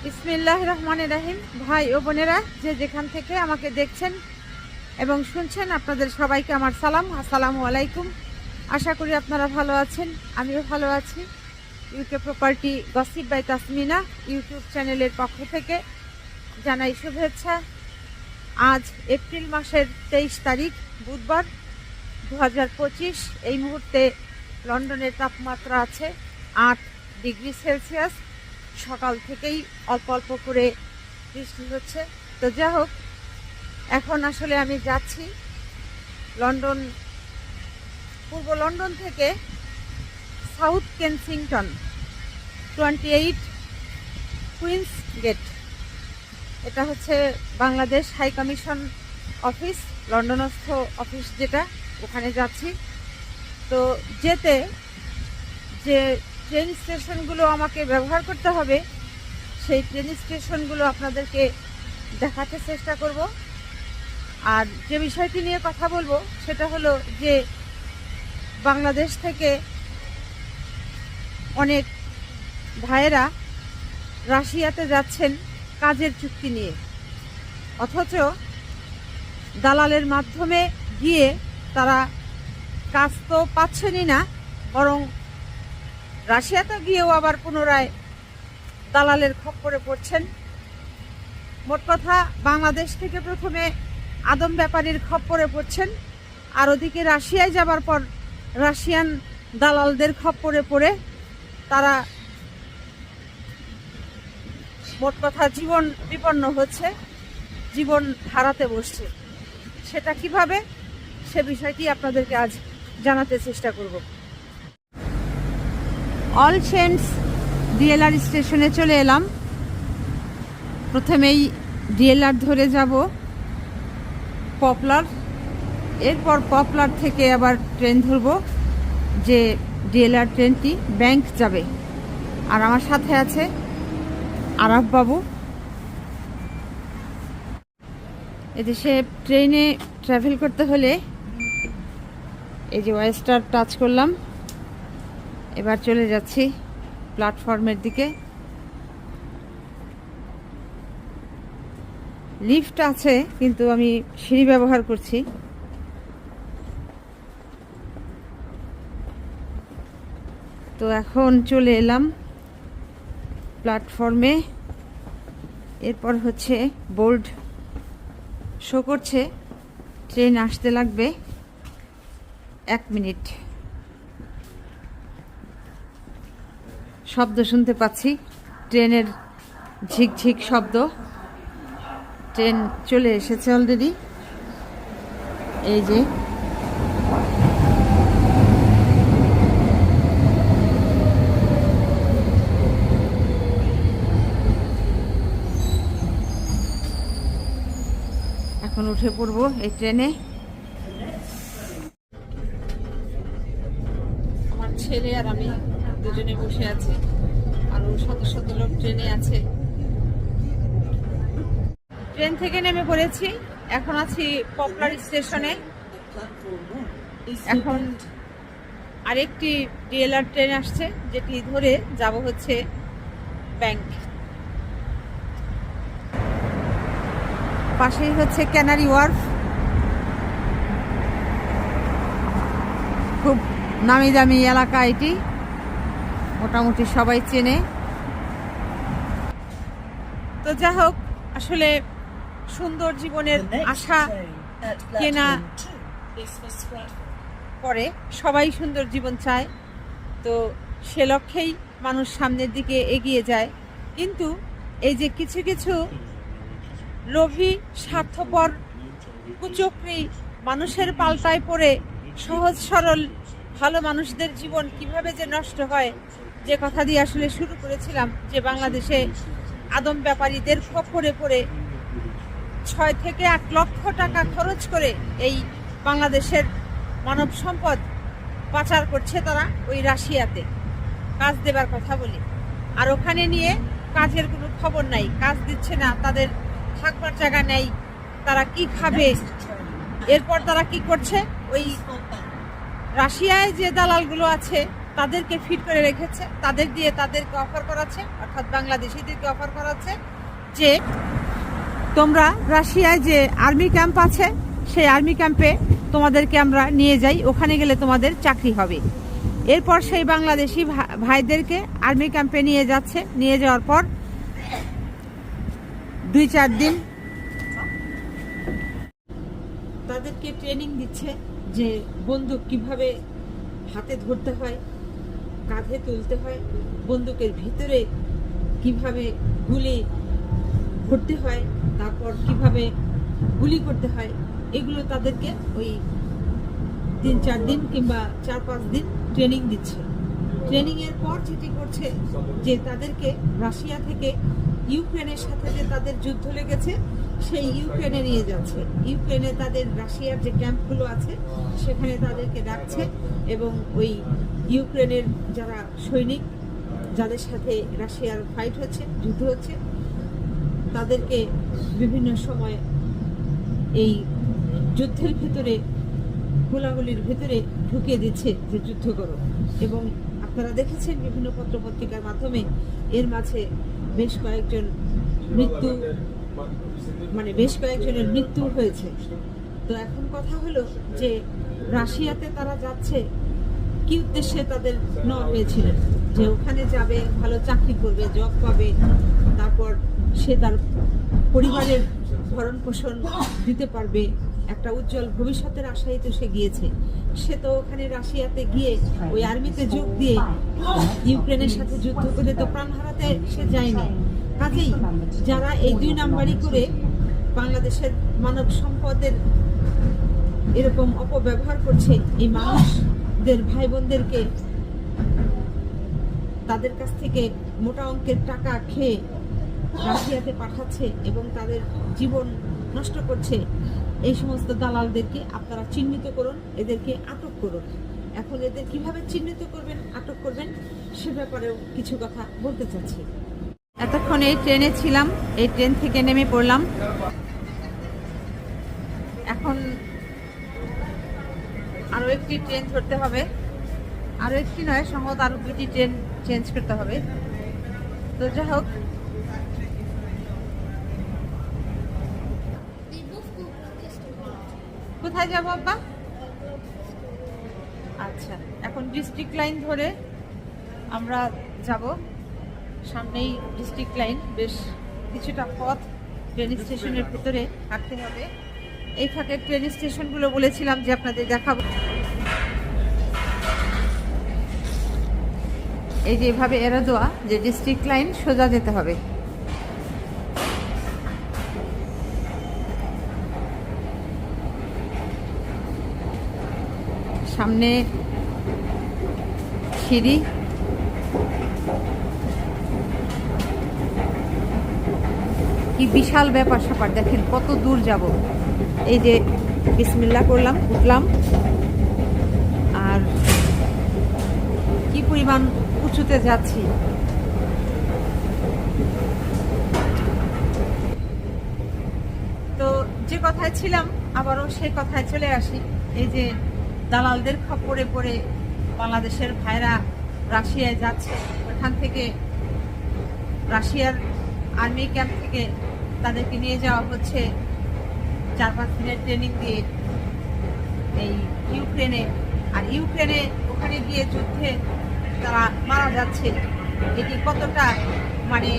বিসমিল্লাহির রহমানির রহিম। ভাই ও বোনেরা, যে যেখান থেকে আমাকে দেখছেন এবং শুনছেন, আপনাদের সবাইকে আমার সালাম, আসসালামু আলাইকুম। আশা করি আপনারা ভালো আছেন, আমিও ভালো আছি। UK property gossip by Tasmina YouTube চ্যানেলের পক্ষ থেকে জানাই শুভেচ্ছা। আজ এপ্রিল মাসের 23 তারিখ বুধবার 2025। এই মুহূর্তে লন্ডনের তাপমাত্রা আছে 8 ডিগ্রি সেলসিয়াস। সকাল থেকেই অল্প অল্প করে বৃষ্টি হচ্ছে। তো যা হোক, এখন আসলে আমি যাচ্ছি লন্ডন, পূর্ব লন্ডন থেকে সাউথ কেনসিংটন 28 কুইন্স গেট। এটা হচ্ছে বাংলাদেশ হাই কমিশন অফিস, লন্ডনস্থ অফিস যেটা, ওখানে যাচ্ছি। তো যেতে যে ট্রেন স্টেশনগুলো আমাকে ব্যবহার করতে হবে, সেই ট্রেন স্টেশনগুলো আপনাদেরকে দেখাতে চেষ্টা করব। আর যে বিষয়টি নিয়ে কথা বলবো সেটা হলো যে বাংলাদেশ থেকে অনেক ভাইয়েরা রাশিয়াতে যাচ্ছেন কাজের চুক্তি নিয়ে, অথচ দালালের মাধ্যমে গিয়ে তারা কাজ তো পাচ্ছেনই না, বরং রাশিয়াতে গিয়েও আবার পুনরায় দালালের খপ্পরে পড়ছেন। মোট কথা, বাংলাদেশ থেকে প্রথমে আদম ব্যাপারীর খপ্পরে পড়ছেন, আর ওদিকে রাশিয়ায় যাবার পর রাশিয়ান দালালদের খপ্পরে পড়ে তারা মোট কথা জীবন বিপন্ন হচ্ছে, জীবন হারাতে বসছে। সেটা কিভাবে, সে বিষয়টি আপনাদেরকে আজ জানাতে চেষ্টা করব। অল সেন্টস ডিএলআর স্টেশনে চলে এলাম। প্রথমেই ডিএলআর ধরে যাব পপলার, এরপর পপলার থেকে আবার ট্রেন ধরব, যে ডিএলআর ট্রেনটি ব্যাংক যাবে। আর আমার সাথে আছে আরাফ বাবু। এদেশে ট্রেনে ট্রাভেল করতে হলে এই যে ওয়েস্টার টাচ করলাম, এবার চলে যাচ্ছি প্ল্যাটফর্মের দিকে। লিফট আছে, কিন্তু আমি সিঁড়ি ব্যবহার করছি। তো এখন চলে এলাম প্ল্যাটফর্মে। এরপর হচ্ছে বোর্ড শো করছে ট্রেন আসতে লাগবে 1 মিনিট। শব্দ শুনতে পাচ্ছি, ট্রেনের ঝিকঝিক শব্দ। ট্রেন চলে এসেছে অলরেডি। এই যে এখন উঠে পড়বো এই ট্রেনে। আমার ছেলে আর আমি দুজনে বসে আছি, আরো শত শত লোক ট্রেনে আছে। ট্রেন থেকে নেমে পড়েছি, এখন আছি পপলার স্টেশনে। এখন আরেকটি ডিএলআর ট্রেন আসছে, যেটি ধরে যাব হচ্ছে ব্যাংক। পাশেই হচ্ছে ক্যানারি ওয়ার্ফ, খুব নামি দামি এলাকা এটি, মোটামুটি সবাই চেনে। তো যা হোক, আসলে সুন্দর জীবনের আশা কেনা করে, সবাই সুন্দর জীবন চায়। তো সে লক্ষ্যেই মানুষ সামনের দিকে এগিয়ে যায়। কিন্তু এই যে কিছু কিছু লোভী, স্বার্থপর, কুচক্রী মানুষের পাল্টায় পড়ে সহজ সরল ভালো মানুষদের জীবন কিভাবে যে নষ্ট হয়, যে কথা দিয়ে আসলে শুরু করেছিলাম, যে বাংলাদেশে আদম ব্যাপারীদের খপ্পরে পড়ে 6 থেকে 8 লক্ষ টাকা খরচ করে এই বাংলাদেশের মানব সম্পদ পাচার করছে তারা ওই রাশিয়াতে কাজ দেবার কথা বলে। আর ওখানে নিয়ে কাজের কোনো খবর নাই, কাজ দিচ্ছে না, তাদের থাকবার জায়গা নেই, তারা কি খাবে। এরপর তারা কি করছে, ওই রাশিয়ায় যে দালালগুলো আছে তাদেরকে ফিট করে রেখেছে, তাদের দিয়ে তাদেরকে অফার করাচ্ছে, অর্থাৎ বাংলাদেশিদেরকে অফার করাচ্ছে যে তোমরা রাশিয়ায় যে আর্মি ক্যাম্প আছে সেই আর্মি ক্যাম্পে তোমাদেরকে আমরা নিয়ে যাই, ওখানে গেলে তোমাদের চাকরি হবে। এরপর সেই বাংলাদেশি ভাইদেরকে আর্মি ক্যাম্পে নিয়ে যাচ্ছে, নিয়ে যাওয়ার পর 2-4 দিন তাদেরকে ট্রেনিং দিচ্ছে যে বন্দুক কিভাবে হাতে ধরতে হয়, কাঁধে তুলতে হয়, বন্দুকের ভিতরে কিভাবে গুলি ভরতে হয়, তারপর কিভাবে গুলি করতে হয়, এগুলো তাদেরকে ওই 3-4 দিন কিংবা 4-5 দিন ট্রেনিং দিচ্ছে। ট্রেনিং এর পর যেটি করছে যে তাদেরকে রাশিয়া থেকে ইউক্রেনের সাথে যে তাদের যুদ্ধ লেগেছে সেই ইউক্রেনে নিয়ে যাচ্ছে। ইউক্রেনে তাদের রাশিয়ার যে ক্যাম্পগুলো আছে সেখানে তাদেরকে ডাকছে এবং ওই ইউক্রেনের যারা সৈনিক যাদের সাথে রাশিয়ার ফাইট হচ্ছে, যুদ্ধ হচ্ছে, তাদেরকে বিভিন্ন সময় এই যুদ্ধের ভিতরে গোলাগুলির ভিতরে ঢুকিয়ে দিচ্ছে যে যুদ্ধ করো। এবং আপনারা দেখেছেন বিভিন্ন পত্রপত্রিকার মাধ্যমে এর মাঝে বেশ কয়েকজনের মৃত্যু হয়েছে। তো এখন কথা হলো যে রাশিয়াতে তারা যাচ্ছে কি উদ্দেশ্যে তাদের নেওয়া হয়েছিল, যে ওখানে যাবে, ভালো চাকরি করবে, জব পাবে, তারপর সে তার পরিবারের ভরণ পোষণ দিতে পারবে, একটা উজ্জ্বল ভবিষ্যতের আশায় তো সে গিয়েছে। সে তো ওখানে রাশিয়াতে গিয়ে ওই আর্মিতে যোগ দিয়ে ইউক্রেনের সাথে যুদ্ধ করে তো প্রাণ হারাতে সে যায়নি। কাজেই যারা এই 2 নাম্বারি করে বাংলাদেশের মানব সম্পদের এরকম অপব্যবহার করছে, এই মানুষদের ভাই বোনদেরকে তাদের কাছ থেকে মোটা অঙ্কের টাকা খেয়ে রাশিয়াতে পাঠাচ্ছে এবং তাদের জীবন নষ্ট করছে, এই সমস্ত দালালদেরকে আপনারা চিহ্নিত করুন, এদেরকে আটক করুন। এখন এদের কিভাবে চিহ্নিত করবেন, আটক করবেন, সে ব্যাপারেও কিছু কথা বলতে চাচ্ছি। এতক্ষণ এই ট্রেনে ছিলাম, এই ট্রেন থেকে নেমে পড়লাম। এখন আরও একটি ট্রেন ধরতে হবে, আরও একটি নয়, সম্ভবত আরও 2টি ট্রেন চেঞ্জ করতে হবে। তো যাই হোক, কোথায় যাবো আব্বা? আচ্ছা, এখন ডিস্ট্রিক্ট লাইন ধরে আমরা যাব, সামনেই ডিস্ট্রিক্ট লাইন, বেশ কিছুটা পথ ট্রেন স্টেশনের ভিতরে হাঁটতে হবে। এই ফাঁকে ট্রেন স্টেশনগুলো বলেছিলাম যে আপনাদের দেখাবো। এই যে এভাবে এরা দেওয়া যে ডিস্ট্রিক্ট লাইন সোজা যেতে হবে। সামনে সিঁড়ি, কি বিশাল ব্যাপার স্যাপার, দেখেন কত দূর যাব। এই যে বিসমিল্লাহ করলাম, উঠলাম, আর কি পরিমাণ উঁচুতে যাচ্ছি। তো যে কথায় ছিলাম আবারও সেই কথায় চলে আসি। এই যে দালালদের খপ্পরে পড়ে বাংলাদেশের ভাইরা রাশিয়ায় যাচ্ছে, ওখান থেকে রাশিয়ার আর্মি ক্যাম্প থেকে তাদেরকে নিয়ে যাওয়া হচ্ছে 4-5 দিনের ট্রেনিং দিয়ে এই ইউক্রেনে। আর ইউক্রেনে ওখানে গিয়ে যুদ্ধে তারা মারা যাচ্ছে। এটি কতটা মানে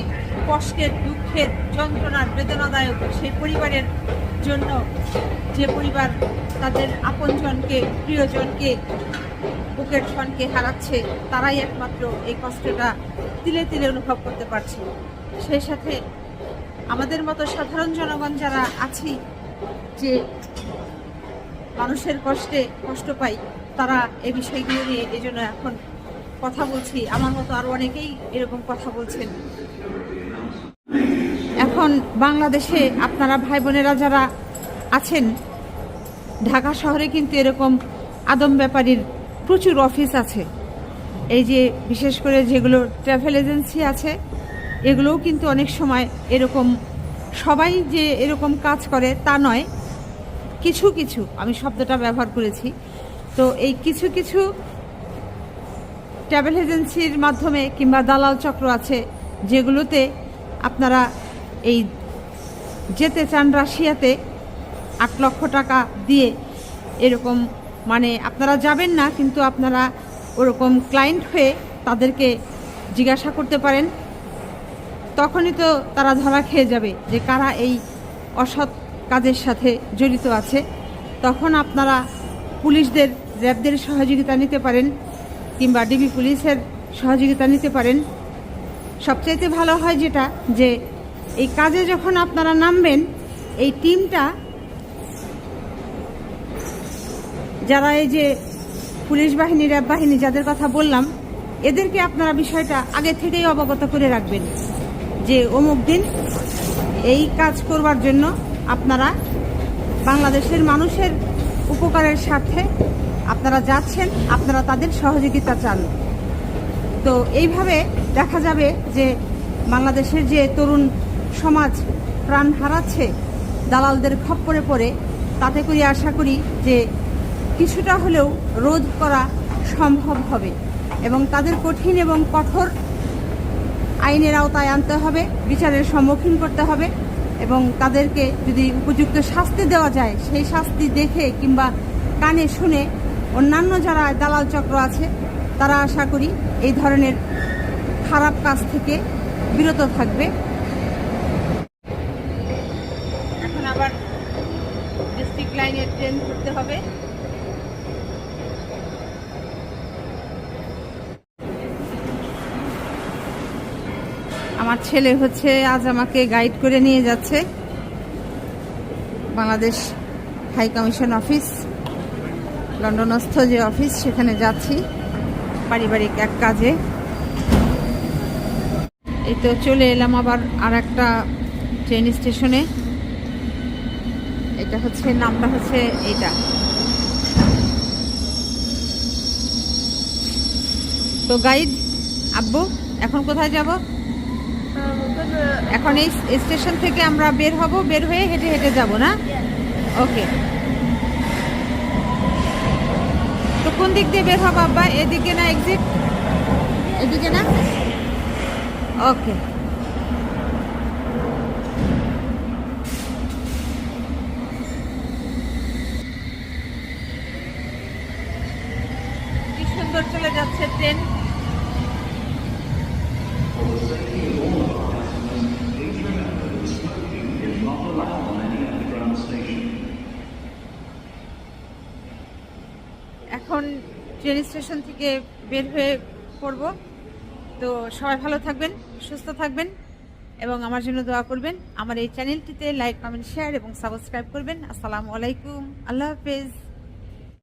কষ্টের, দুঃখের, যন্ত্রণার, বেদনাদায়ক সেই পরিবারের জন্য, যে পরিবার তাদের আপনজনকে, প্রিয়জনকে, বুকের জনকে হারাচ্ছে, তারাই একমাত্র এই কষ্টটা তিলে তিলে অনুভব করতে পারছে। সেই সাথে আমাদের মতো সাধারণ জনগণ যারা আছি, যে মানুষের কষ্টে কষ্ট পাই, তারা এই বিষয়গুলো নিয়ে এই জন্য এখন কথা বলছি। আমার মতো আরও অনেকেই এরকম কথা বলছেন। এখন বাংলাদেশে আপনারা ভাই বোনেরা যারা আছেন, ঢাকা শহরে কিন্তু এরকম আদম ব্যাপারীর প্রচুর অফিস আছে। এই যে বিশেষ করে যেগুলো ট্রাভেল এজেন্সি আছে, এগুলোও কিন্তু অনেক সময় এরকম, সবাই যে এরকম কাজ করে তা নয়, কিছু কিছু, আমি শব্দটা ব্যবহার করেছি। তো এই কিছু কিছু ট্রাভেল এজেন্সির মাধ্যমে কিংবা দালাল চক্র আছে যেগুলোতে আপনারা এই যেতে চান রাশিয়াতে 8 লক্ষ টাকা দিয়ে, এরকম মানে আপনারা যাবেন না কিন্তু আপনারা ওরকম ক্লায়েন্ট হয়ে তাদেরকে জিজ্ঞাসা করতে পারেন, তখনই তো তারা ধরা খেয়ে যাবে যে কারা এই অসৎ কাজের সাথে জড়িত আছে। তখন আপনারা পুলিশদের, র্যাবদের সহযোগিতা নিতে পারেন কিংবা ডিবি পুলিশের সহযোগিতা নিতে পারেন। সবচাইতে ভালো হয় যেটা, যে এই কাজে যখন আপনারা নামবেন, এই টিমটা যারা এই যে পুলিশ বাহিনী, র্যাব বাহিনী যাদের কথা বললাম, এদেরকে আপনারা বিষয়টা আগে থেকেই অবগত করে রাখবেন যে অমুক দিন এই কাজ করবার জন্য আপনারা বাংলাদেশের মানুষের উপকারের স্বার্থে আপনারা যাচ্ছেন, আপনারা তাদের সহযোগিতা চান। তো এইভাবে দেখা যাবে যে বাংলাদেশের যে তরুণ সমাজ প্রাণ হারাচ্ছে দালালদের খপ্পরে পড়ে, তাতে করে আশা করি যে কিছুটা হলেও রোধ করা সম্ভব হবে এবং তাদের কঠিন এবং কঠোর আইনের আওতায় আনতে হবে, বিচারের সম্মুখীন করতে হবে এবং তাদেরকে যদি উপযুক্ত শাস্তি দেওয়া যায়, সেই শাস্তি দেখে কিংবা কানে শুনে অন্যান্য যারা দালাল চক্র আছে তারা আশা করি এই ধরনের খারাপ কাজ থেকে বিরত থাকবে। এখন আবার ডিস্ট্রিক্ট লাইনের ট্রেন ধরতে হবে। আমার ছেলে হচ্ছে আজ আমাকে গাইড করে নিয়ে যাচ্ছে বাংলাদেশ হাই কমিশন অফিস, লন্ডনস্থ যে অফিস, সেখানে যাচ্ছি পারিবারিক এক কাজে। এই তো চলে এলাম আবার আর একটা ট্রেন স্টেশনে। এটা হচ্ছে, নামটা হচ্ছে এইটা। তো গাইড আব্বু, এখন কোথায় যাব? এখন এই স্টেশন থেকে আমরা বের হব, বের হয়ে হেঁটে হেঁটে যাব না? ওকে। তো কোন দিক দিয়ে বের হবো আব্বা? এদিকে না এক্সিট? এদিকে না? ওকে। কি সুন্দর চলে যাচ্ছে ট্রেন। এখন ট্রেন স্টেশন থেকে বের হয়ে পড়ব। তো সবাই ভালো থাকবেন, সুস্থ থাকবেন এবং আমার জন্য দোয়া করবেন। আমার এই চ্যানেলটিতে লাইক, কমেন্ট, শেয়ার এবং সাবস্ক্রাইব করবেন। আসসালামু আলাইকুম, আল্লাহ হাফেজ।